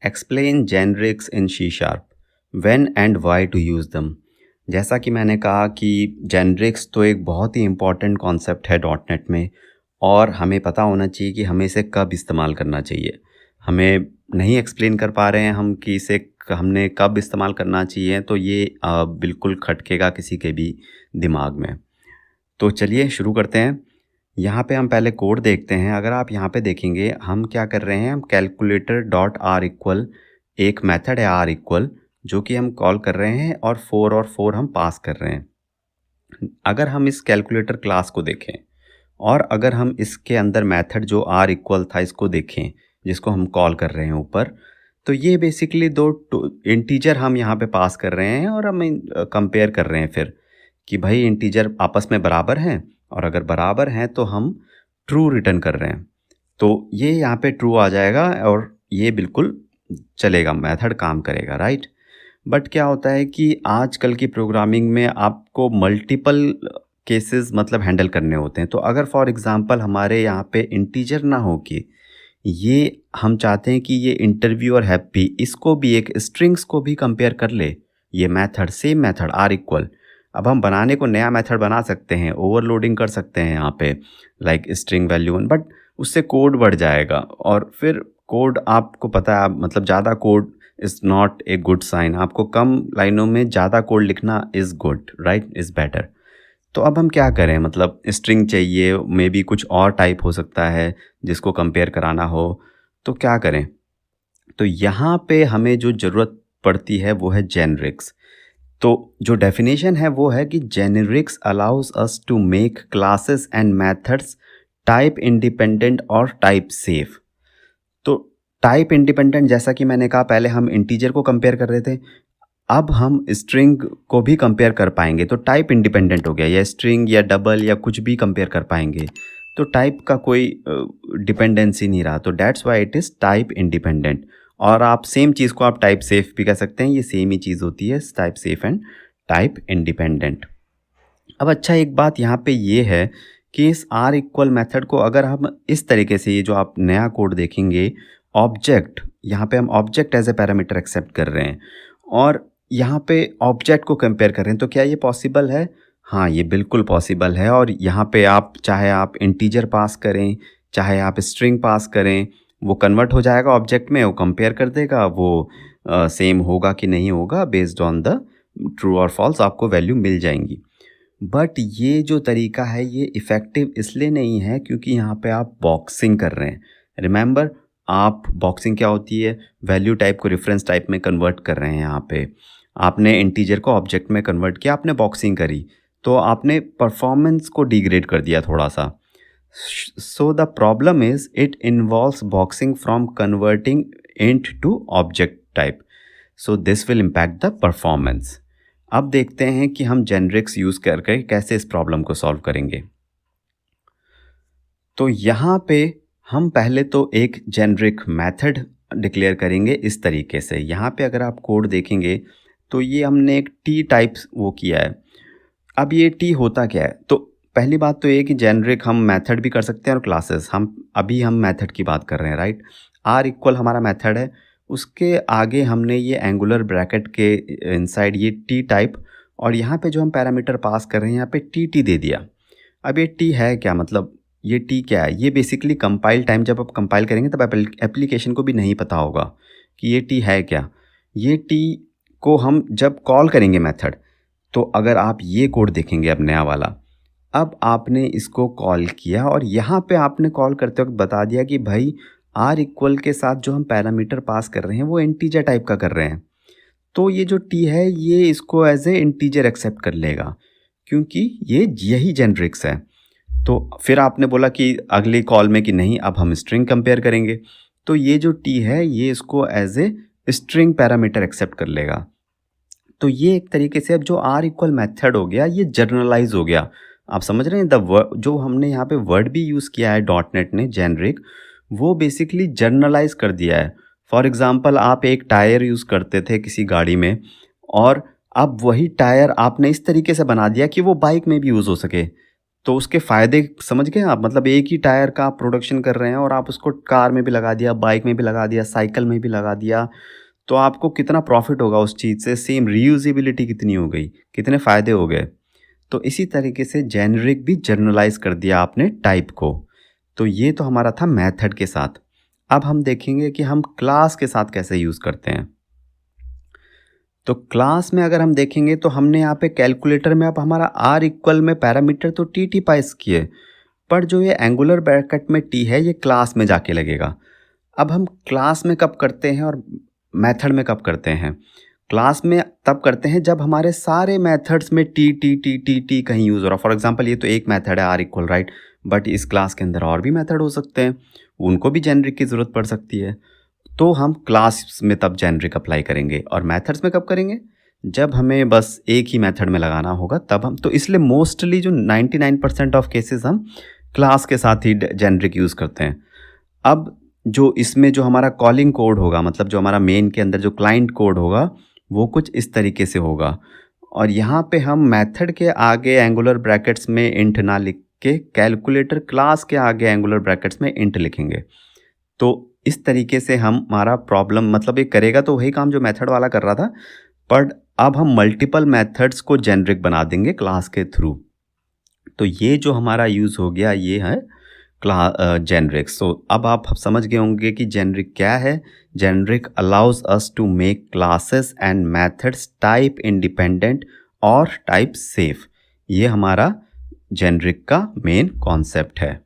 Explain generics in C sharp, when and why to use them. जैसा कि मैंने कहा कि जेनरिक्स तो एक बहुत ही इम्पॉर्टेंट कॉन्सेप्ट है डॉट नेट में, और हमें पता होना चाहिए कि हमें इसे कब इस्तेमाल करना चाहिए। हमें नहीं एक्सप्लेन कर पा रहे हैं हम कि इसे हमने कब इस्तेमाल करना चाहिए, तो ये बिल्कुल खटकेगा किसी के भी दिमाग में। तो चलिए शुरू करते हैं। यहाँ पे हम पहले कोड देखते हैं। अगर आप यहाँ पे देखेंगे हम क्या कर रहे हैं, हम कैलकुलेटर डॉट आर इक्वल एक मेथड है आर इक्वल, जो कि हम कॉल कर रहे हैं और 4 हम पास कर रहे हैं। अगर हम इस कैलकुलेटर क्लास को देखें और अगर हम इसके अंदर मेथड जो आर इक्वल था इसको देखें, जिसको हम कॉल कर रहे हैं ऊपर, तो ये बेसिकली दो इंटीजर हम यहाँ पे पास कर रहे हैं और हम कंपेयर कर रहे हैं फिर कि भाई इंटीजर आपस में बराबर हैं, और अगर बराबर हैं तो हम ट्रू रिटर्न कर रहे हैं। तो ये यहाँ पे ट्रू आ जाएगा और ये बिल्कुल चलेगा, मेथड काम करेगा, राइट। बट क्या होता है कि आजकल की प्रोग्रामिंग में आपको मल्टीपल केसेस मतलब हैंडल करने होते हैं। तो अगर फॉर एग्जांपल हमारे यहाँ पे इंटीजर ना हो कि ये हम चाहते हैं कि ये इंटरव्यू और हैप्पी इसको भी एक स्ट्रिंग्स को भी कंपेयर कर ले, ये method same method are equal. अब हम बनाने को नया मेथड बना सकते हैं, ओवरलोडिंग कर सकते हैं यहाँ पे लाइक स्ट्रिंग वैल्यू 1, बट उससे कोड बढ़ जाएगा और फिर कोड आपको पता है मतलब ज़्यादा code is not a good sign. आपको कम लाइनों में ज़्यादा कोड लिखना is good, right, is better. तो अब हम क्या करें, मतलब स्ट्रिंग चाहिए, मे बी कुछ और टाइप हो सकता है जिसको कंपेयर कराना हो, तो क्या करें। तो यहाँ पे हमें जो ज़रूरत पड़ती है वो है जेनरिक्स। तो जो डेफिनेशन है वो है कि generics allows us to make classes and methods type independent और टाइप सेफ। तो टाइप इंडिपेंडेंट, जैसा कि मैंने कहा पहले हम इंटीजर को कंपेयर कर रहे थे, अब हम स्ट्रिंग को भी कंपेयर कर पाएंगे, तो टाइप इंडिपेंडेंट हो गया, या स्ट्रिंग या डबल या कुछ भी कंपेयर कर पाएंगे, तो टाइप का कोई डिपेंडेंसी नहीं रहा, तो that's why it is type independent. और आप सेम चीज़ को आप टाइप सेफ भी कह सकते हैं, ये सेम ही चीज़ होती है, type safe and type independent. अब अच्छा, एक बात यहाँ पे ये है कि इस आर इक्वल मेथड को अगर हम इस तरीके से, ये जो आप नया कोड देखेंगे, ऑब्जेक्ट, यहाँ पे हम object as a parameter accept कर रहे हैं और यहाँ पे ऑब्जेक्ट को कंपेयर कर रहे हैं, तो क्या ये पॉसिबल है? हाँ, ये बिल्कुल पॉसिबल है। और यहाँ पे आप चाहे आप इंटीजर पास करें, चाहे आप स्ट्रिंग पास करें, वो कन्वर्ट हो जाएगा ऑब्जेक्ट में, वो कंपेयर कर देगा, वो सेम होगा कि नहीं होगा, बेस्ड ऑन द ट्रू और फॉल्स आपको वैल्यू मिल जाएंगी। बट ये जो तरीका है ये इफ़ेक्टिव इसलिए नहीं है क्योंकि यहाँ पे आप बॉक्सिंग कर रहे हैं। रिमेंबर, आप बॉक्सिंग क्या होती है, वैल्यू टाइप को रेफरेंस टाइप में कन्वर्ट कर रहे हैं। यहाँ पे आपने इंटीजर को ऑब्जेक्ट में कन्वर्ट किया, आपने बॉक्सिंग करी, तो आपने परफॉर्मेंस को डिग्रेड कर दिया थोड़ा सा। So the problem is it involves boxing from converting int to object type, so this will impact the performance. अब देखते हैं कि हम जेनरिक्स यूज़ करके कैसे इस प्रॉब्लम को सॉल्व करेंगे। तो यहाँ पे हम पहले तो एक जेनरिक मेथड डिक्लेयर करेंगे इस तरीके से। यहाँ पे अगर आप कोड देखेंगे तो ये हमने एक टी टाइप्स वो किया है। अब ये टी होता क्या है, तो पहली बात तो ये कि जेनरिक हम मेथड भी कर सकते हैं और क्लासेस। हम मेथड की बात कर रहे हैं, राइट। आर इक्वल हमारा मेथड है, उसके आगे हमने ये एंगुलर ब्रैकेट के इनसाइड ये टी टाइप, और यहाँ पे जो हम पैरामीटर पास कर रहे हैं यहाँ पे टी दे दिया। अब ये टी है क्या, मतलब ये टी क्या है, ये बेसिकली कंपाइल टाइम जब आप कंपाइल करेंगे तब एप्लीकेशन को भी नहीं पता होगा कि ये टी है क्या। ये टी को हम जब कॉल करेंगे मेथड, तो अगर आप ये कोड देखेंगे अब नया वाला, अब आपने इसको कॉल किया और यहाँ पे आपने कॉल करते वक्त बता दिया कि भाई आर इक्वल के साथ जो हम पैरामीटर पास कर रहे हैं वो इंटीजर टाइप का कर रहे हैं, तो ये जो टी है ये इसको एज ए इंटीजर एक्सेप्ट कर लेगा क्योंकि ये यही जेनरिक्स है। तो फिर आपने बोला कि अगली कॉल में कि नहीं अब हम स्ट्रिंग कंपेयर करेंगे, तो ये जो टी है ये इसको as a string parameter accept कर लेगा। तो ये एक तरीके से अब जो आर इक्वल मेथड हो गया ये जर्नलाइज हो गया। आप समझ रहे हैं, जो हमने यहाँ पे वर्ड भी यूज़ किया है डॉट नेट ने, जेनरिक, वो बेसिकली जर्नलाइज कर दिया है। फॉर एग्जांपल आप एक टायर यूज़ करते थे किसी गाड़ी में, और अब वही टायर आपने इस तरीके से बना दिया कि वो बाइक में भी यूज़ हो सके। तो उसके फ़ायदे समझ गए आप? मतलब एक ही टायर का आप प्रोडक्शन कर रहे हैं और आप उसको कार में भी लगा दिया, बाइक में भी लगा दिया, साइकिल में भी लगा दिया, तो आपको कितना प्रॉफ़िट होगा उस चीज़ से, सेम रीयूज़ेबिलिटी कितनी हो गई, कितने फ़ायदे हो गए। तो इसी तरीके से जेनेरिक भी जनरलाइज़ कर दिया आपने टाइप को। तो ये तो हमारा था मेथड के साथ। अब हम देखेंगे कि हम क्लास के साथ कैसे यूज़ करते हैं। तो क्लास में अगर हम देखेंगे तो हमने यहाँ पे कैलकुलेटर में अब हमारा आर इक्वल में पैरामीटर तो टी पास किए, पर जो ये एंगुलर ब्रैकेट में टी है ये क्लास में जाके लगेगा। अब हम क्लास में कब करते हैं और मेथड में कब करते हैं? क्लास में तब करते हैं जब हमारे सारे मेथड्स में टी कहीं यूज़ हो रहा है। फॉर एग्जांपल ये तो एक मेथड है आर इक्वल राइट, बट इस क्लास के अंदर और भी मेथड हो सकते हैं, उनको भी जेनेरिक की ज़रूरत पड़ सकती है। तो हम क्लास में तब जेनेरिक अप्लाई करेंगे और मेथड्स में कब करेंगे? जब हमें बस एक ही मेथड में लगाना होगा तब हम, तो इसलिए मोस्टली जो 99% ऑफ केसेस हम क्लास के साथ ही जेनेरिक यूज़ करते हैं। अब जो इसमें जो हमारा कॉलिंग कोड होगा, मतलब जो हमारा मेन के अंदर जो क्लाइंट कोड होगा, वो कुछ इस तरीके से होगा और यहाँ पे हम मेथड के आगे एंगुलर ब्रैकेट्स में इंट ना लिख के कैलकुलेटर क्लास के आगे एंगुलर ब्रैकेट्स में इंट लिखेंगे। तो इस तरीके से हमारा प्रॉब्लम, मतलब ये करेगा तो वही काम जो मेथड वाला कर रहा था, बट अब हम मल्टीपल मेथड्स को जेनेरिक बना देंगे क्लास के थ्रू। तो ये जो हमारा यूज़ हो गया ये है जेनेरिक। सो अब आप समझ गए होंगे कि जेनेरिक क्या है। Generic allows us to make classes and methods type independent और टाइप सेफ। ये हमारा जेनेरिक का मेन कॉन्सेप्ट है।